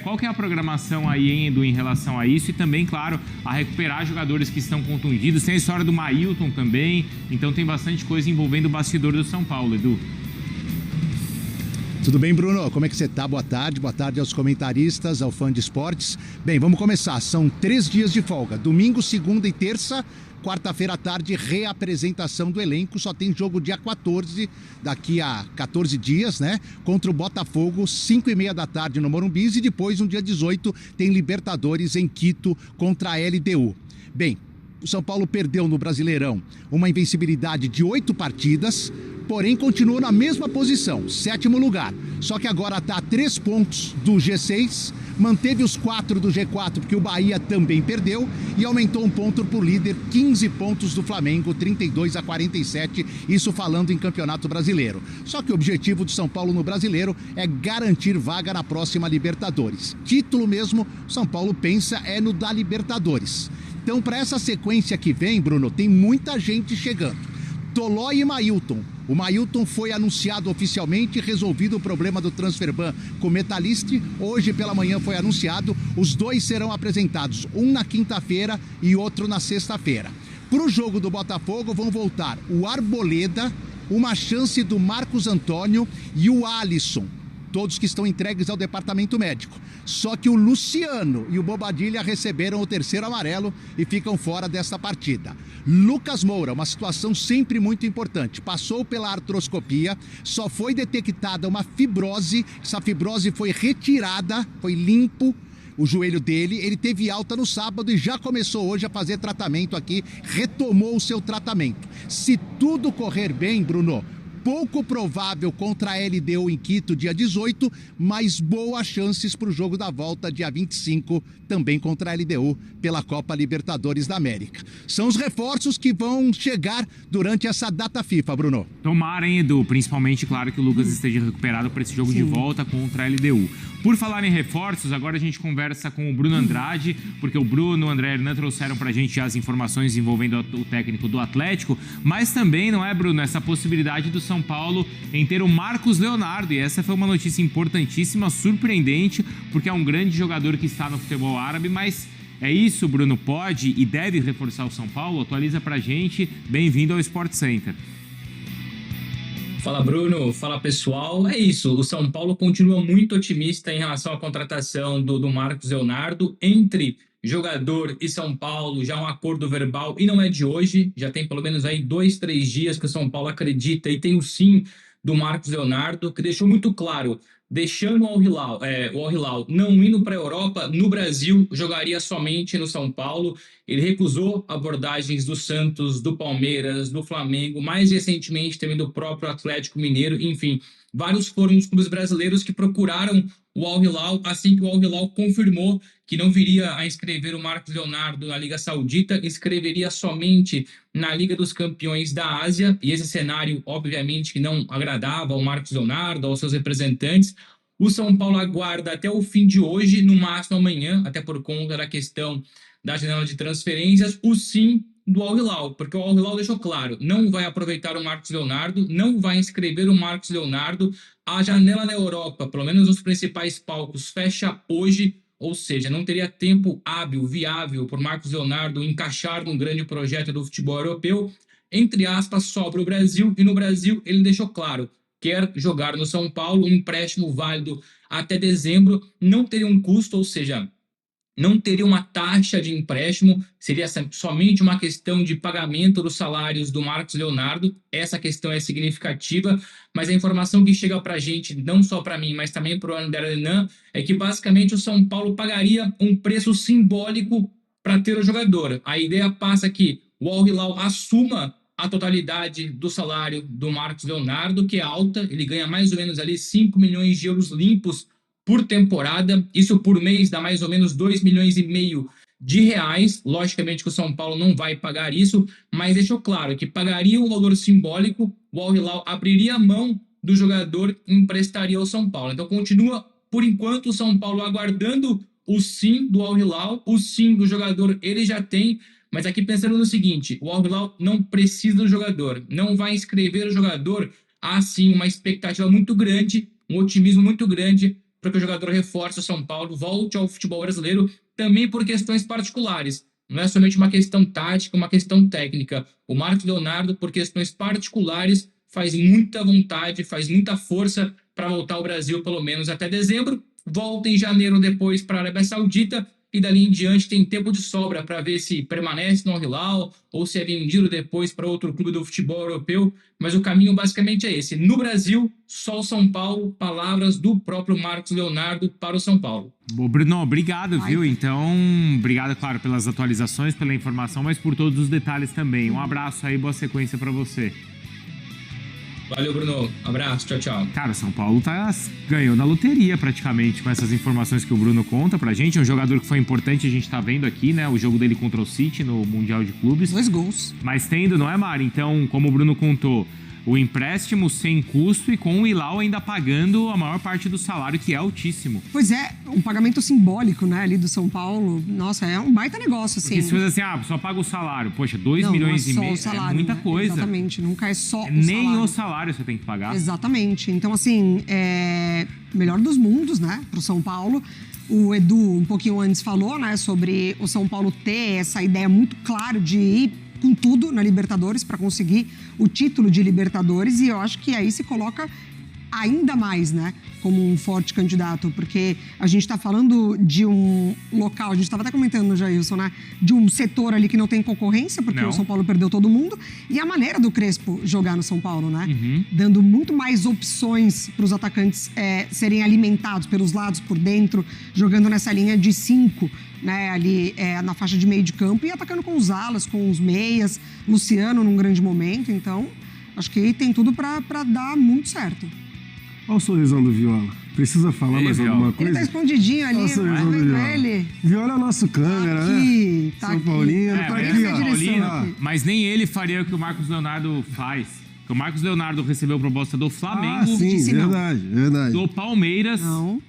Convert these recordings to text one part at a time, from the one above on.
Qual que é a programação aí, hein, Edu, em relação a isso? E também, claro, a recuperar jogadores que estão contundidos. Tem a história do Mailton também, então tem bastante coisa envolvendo o bastidor do São Paulo, Edu. Tudo bem, Bruno? Como é que você tá? Boa tarde aos comentaristas, ao fã de esportes. Bem, vamos começar. São 3 dias de folga. Domingo, segunda e terça. Quarta-feira à tarde, reapresentação do elenco. Só tem jogo dia 14, daqui a 14 dias, né? Contra o Botafogo, 5h30 da tarde no Morumbi. E depois, no dia 18, tem Libertadores em Quito contra a LDU. Bem, o São Paulo perdeu no Brasileirão uma invencibilidade de 8 partidas, porém continua na mesma posição, 7º lugar. Só que agora está a 3 pontos do G6, manteve os 4 do G4, porque o Bahia também perdeu, e aumentou um ponto por líder, 15 pontos do Flamengo, 32-47, isso falando em Campeonato Brasileiro. Só que o objetivo do São Paulo no Brasileiro é garantir vaga na próxima Libertadores. Título mesmo, São Paulo pensa é no da Libertadores. Então, para essa sequência que vem, Bruno, tem muita gente chegando. Tolói e Mailton. O Mailton foi anunciado oficialmente, resolvido o problema do transfer ban com o Metalist. Hoje pela manhã foi anunciado. Os dois serão apresentados, um na quinta-feira e outro na sexta-feira. Para o jogo do Botafogo vão voltar o Arboleda, uma chance do Marcos Antônio e o Alisson. Todos que estão entregues ao departamento médico. Só que o Luciano e o Bobadilha receberam o 3º amarelo e ficam fora desta partida. Lucas Moura, uma situação sempre muito importante. Passou pela artroscopia, só foi detectada uma fibrose. Essa fibrose foi retirada, foi limpo o joelho dele. Ele teve alta no sábado e já começou hoje a fazer tratamento aqui. Retomou o seu tratamento. Se tudo correr bem, Bruno, pouco provável contra a LDU em Quito, dia 18, mas boas chances para o jogo da volta, dia 25, também contra a LDU, pela Copa Libertadores da América. São os reforços que vão chegar durante essa data FIFA, Bruno. Tomara, hein, Edu? Principalmente, claro, que o Lucas esteja recuperado para esse jogo de volta contra a LDU. Por falar em reforços, agora a gente conversa com o Bruno Andrade, porque o Bruno e o André Hernan trouxeram pra gente as informações envolvendo o técnico do Atlético, mas também, não é, Bruno, essa possibilidade do São Paulo em ter o Marcos Leonardo, e essa foi uma notícia importantíssima, surpreendente, porque é um grande jogador que está no futebol árabe, mas é isso, Bruno, pode e deve reforçar o São Paulo? Atualiza pra gente, bem-vindo ao Sport Center. Fala, Bruno. Fala, pessoal. É isso, o São Paulo continua muito otimista em relação à contratação do Marcos Leonardo. Entre jogador e São Paulo, já um acordo verbal, e não é de hoje, já tem pelo menos aí 2, 3 dias que o São Paulo acredita e tem o sim do Marcos Leonardo, que deixou muito claro, deixando o Al Hilal não indo para a Europa, no Brasil jogaria somente no São Paulo. Ele recusou abordagens do Santos, do Palmeiras, do Flamengo, mais recentemente também do próprio Atlético Mineiro, enfim, vários foram os clubes brasileiros que procuraram o Al Hilal, assim que o Al Hilal confirmou que não viria a inscrever o Marcos Leonardo na Liga Saudita, inscreveria somente na Liga dos Campeões da Ásia, e esse cenário, obviamente, que não agradava ao Marcos Leonardo, aos seus representantes. O São Paulo aguarda até o fim de hoje, no máximo amanhã, até por conta da questão da janela de transferências, o sim do Al Hilal, porque o Al Hilal deixou claro, não vai aproveitar o Marcos Leonardo, não vai inscrever o Marcos Leonardo. A janela na Europa, pelo menos nos principais palcos, fecha hoje, ou seja, não teria tempo hábil, viável, por Marcos Leonardo encaixar num grande projeto do futebol europeu. Entre aspas, sobra o Brasil, e no Brasil ele deixou claro, quer jogar no São Paulo, um empréstimo válido até dezembro, não teria um custo, ou seja, não teria uma taxa de empréstimo, seria somente uma questão de pagamento dos salários do Marcos Leonardo. Essa questão é significativa, mas a informação que chega para a gente, não só para mim, mas também para o André Hernan, é que basicamente o São Paulo pagaria um preço simbólico para ter o jogador. A ideia passa que o Al Hilal assuma a totalidade do salário do Marcos Leonardo, que é alta, ele ganha mais ou menos ali 5 milhões de euros limpos por temporada, isso por mês dá mais ou menos 2,5 milhões de reais. Logicamente que o São Paulo não vai pagar isso, mas deixou claro que pagaria um valor simbólico, o Al Hilal abriria a mão do jogador e emprestaria ao São Paulo. Então continua, por enquanto, o São Paulo aguardando o sim do Al Hilal, o sim do jogador ele já tem, mas aqui pensando no seguinte, o Al Hilal não precisa do jogador, não vai inscrever o jogador, há sim uma expectativa muito grande, um otimismo muito grande para que o jogador reforce o São Paulo, volte ao futebol brasileiro, também por questões particulares. Não é somente uma questão tática, uma questão técnica. O Marcos Leonardo, por questões particulares, faz muita vontade, faz muita força para voltar ao Brasil, pelo menos até dezembro. Volta em janeiro depois para a Arábia Saudita e dali em diante tem tempo de sobra para ver se permanece no Al Hilal ou se é vendido depois para outro clube do futebol europeu. Mas o caminho basicamente é esse. No Brasil, só o São Paulo, palavras do próprio Marcos Leonardo para o São Paulo. Bom, Bruno, obrigado, viu? Então, obrigado, claro, pelas atualizações, pela informação, mas por todos os detalhes também. Um abraço aí, boa sequência para você. Valeu, Bruno. Abraço, tchau, tchau. Cara, São Paulo ganhou na loteria praticamente com essas informações que o Bruno conta pra gente. É um jogador que foi importante, a gente tá vendo aqui, né? O jogo dele contra o City no Mundial de Clubes. 2 gols. Mas tendo, não é, Mari? Então, como o Bruno contou, o empréstimo sem custo e com o Hilal ainda pagando a maior parte do salário, que é altíssimo. Pois é, um pagamento simbólico, né, ali do São Paulo. Nossa, é um baita negócio, assim. Porque se fosse assim, só paga o salário. Poxa, 2 milhões e meio é muita coisa. Exatamente, nunca é só o salário. Nem o salário você tem que pagar. Exatamente. Então, assim, melhor dos mundos, né, pro São Paulo. O Edu, um pouquinho antes, falou, né, sobre o São Paulo ter essa ideia muito clara de ir com tudo na Libertadores para conseguir o título de Libertadores, e eu acho que aí se coloca ainda mais, né, como um forte candidato, porque a gente está falando de um local, a gente estava até comentando, Jailson, né, de um setor ali que não tem concorrência, porque o São Paulo perdeu todo mundo, e a maneira do Crespo jogar no São Paulo, né, dando muito mais opções para os atacantes serem alimentados pelos lados, por dentro, jogando nessa linha de 5, né, ali na faixa de meio de campo e atacando com os alas, com os meias, Luciano num grande momento. Então, acho que tem tudo para dar muito certo. Olha o sorrisão do Viola. Precisa falar mais alguma coisa? Ele tá escondidinho ali, olha o sorrisão do Viola. Ele. Viola é nosso câmera, né? Tá São Paulino, tá aqui, ó. Paulino, mas nem ele faria o que o Marcos Leonardo faz. Porque o Marcos Leonardo recebeu proposta do Flamengo. Sim, verdade. Do Palmeiras. Não.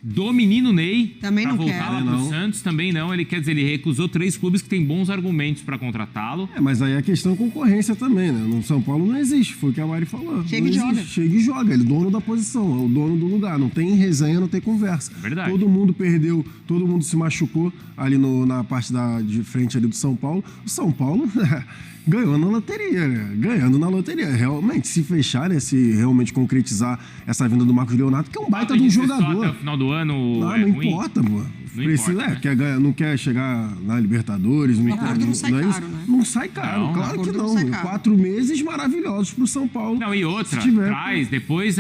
Do menino Ney, também pra não voltar lá pro Santos, também não. Ele quer dizer, ele recusou 3 clubes que têm bons argumentos pra contratá-lo. Mas aí a questão é concorrência também, né? No São Paulo não existe, foi o que a Mari falou. Chega e joga, ele é dono da posição, é o dono do lugar. Não tem resenha, não tem conversa. Verdade. Todo mundo perdeu, todo mundo se machucou ali na parte de frente ali do São Paulo. O São Paulo... ganhou na loteria, né? Ganhando na loteria. Realmente, se fechar, né? Se realmente concretizar essa vinda do Marcos Leonardo, que é um baita de um jogador. Até o final do ano não importa, pô. Não quer chegar na Libertadores. O acordo não sai caro, né? Não sai caro, claro que não. 4 meses maravilhosos pro São Paulo. Não, e outra, traz, depois,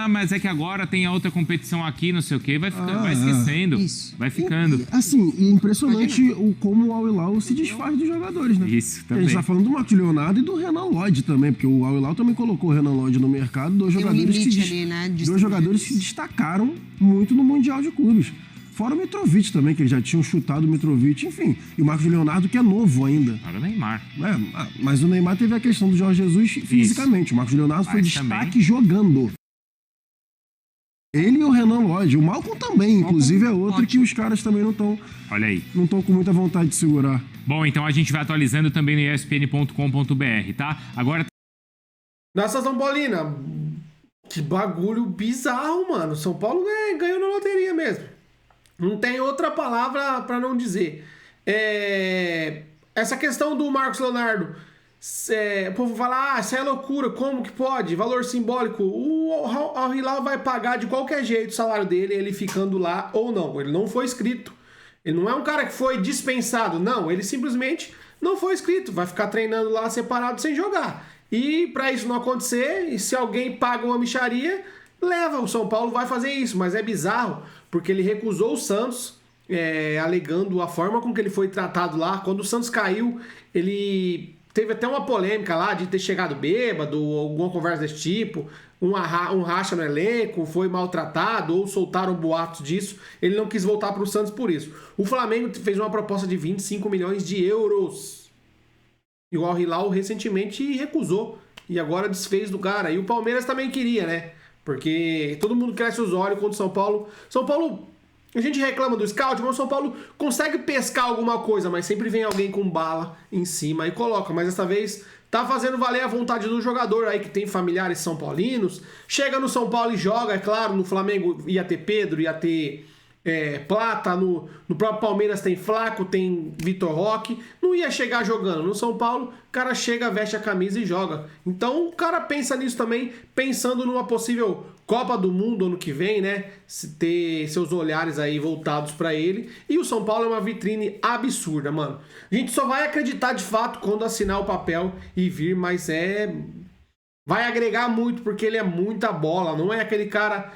mas é que agora tem a outra competição aqui, não sei o quê, vai esquecendo. Isso. Vai ficando. Assim, impressionante como o Al Hilal se desfaz dos jogadores, né? Isso, também. A gente tá falando do Marcos Leonardo e do Renan Lodge também, porque o Al Hilal também colocou o Renan Lodge no mercado, dois jogadores que se destacaram muito no Mundial de Clubes. Fora o Mitrovic também, que eles já tinham chutado o Mitrovic, enfim. E o Marcos Leonardo, que é novo ainda. Para o Neymar. Mas o Neymar teve a questão do Jorge Jesus fisicamente. Isso. O Marcos Leonardo foi destaque jogando. Ele e o Renan Lodge. O Malcom também, inclusive, é outro que os caras também não estão... Olha aí. Não estão com muita vontade de segurar. Bom, então a gente vai atualizando também no espn.com.br, tá? Agora... Nossa, São Paulina, que bagulho bizarro, mano. São Paulo ganhou na loteria mesmo. Não tem outra palavra para não dizer. Essa questão do Marcos Leonardo, o povo fala, isso é loucura, como que pode? Valor simbólico. O Al Hilal vai pagar de qualquer jeito o salário dele, ele ficando lá ou não. Ele não foi inscrito. Ele não é um cara que foi dispensado, não. Ele simplesmente não foi inscrito. Vai ficar treinando lá separado sem jogar. E para isso não acontecer, e se alguém paga uma mixaria, leva. O São Paulo vai fazer isso, mas é bizarro, porque ele recusou o Santos, alegando a forma com que ele foi tratado lá. Quando o Santos caiu, ele teve até uma polêmica lá de ter chegado bêbado, alguma conversa desse tipo, um racha no elenco, foi maltratado, ou soltaram boatos disso. Ele não quis voltar para o Santos por isso. O Flamengo fez uma proposta de 25 milhões de euros. E o Al Hilal recentemente recusou. E agora desfez do cara. E o Palmeiras também queria, né? Porque todo mundo cresce os olhos contra o São Paulo. São Paulo, a gente reclama do scout, mas o São Paulo consegue pescar alguma coisa, mas sempre vem alguém com bala em cima e coloca. Mas dessa vez tá fazendo valer a vontade do jogador aí que tem familiares são paulinos, chega no São Paulo e joga, é claro, no Flamengo ia ter Pedro, ia ter Plata, no próprio Palmeiras tem Flaco, tem Vitor Roque, não ia chegar jogando. No São Paulo, o cara chega, veste a camisa e joga. Então o cara pensa nisso também, pensando numa possível Copa do Mundo ano que vem, né? Ter seus olhares aí voltados para ele. E o São Paulo é uma vitrine absurda, mano. A gente só vai acreditar de fato quando assinar o papel e vir, mas vai agregar muito, porque ele é muita bola, não é aquele cara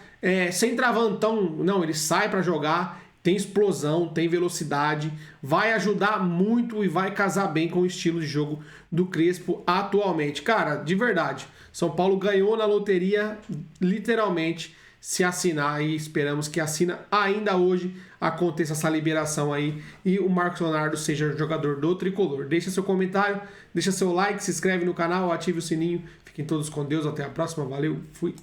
sem travantão, não, ele sai para jogar, tem explosão, tem velocidade, vai ajudar muito e vai casar bem com o estilo de jogo do Crespo atualmente. Cara, de verdade, São Paulo ganhou na loteria, literalmente, se assinar, e esperamos que assina ainda hoje, aconteça essa liberação aí e o Marcos Leonardo seja jogador do Tricolor. Deixa seu comentário, deixa seu like, se inscreve no canal, ative o sininho. Fiquem todos com Deus, até a próxima, valeu, fui!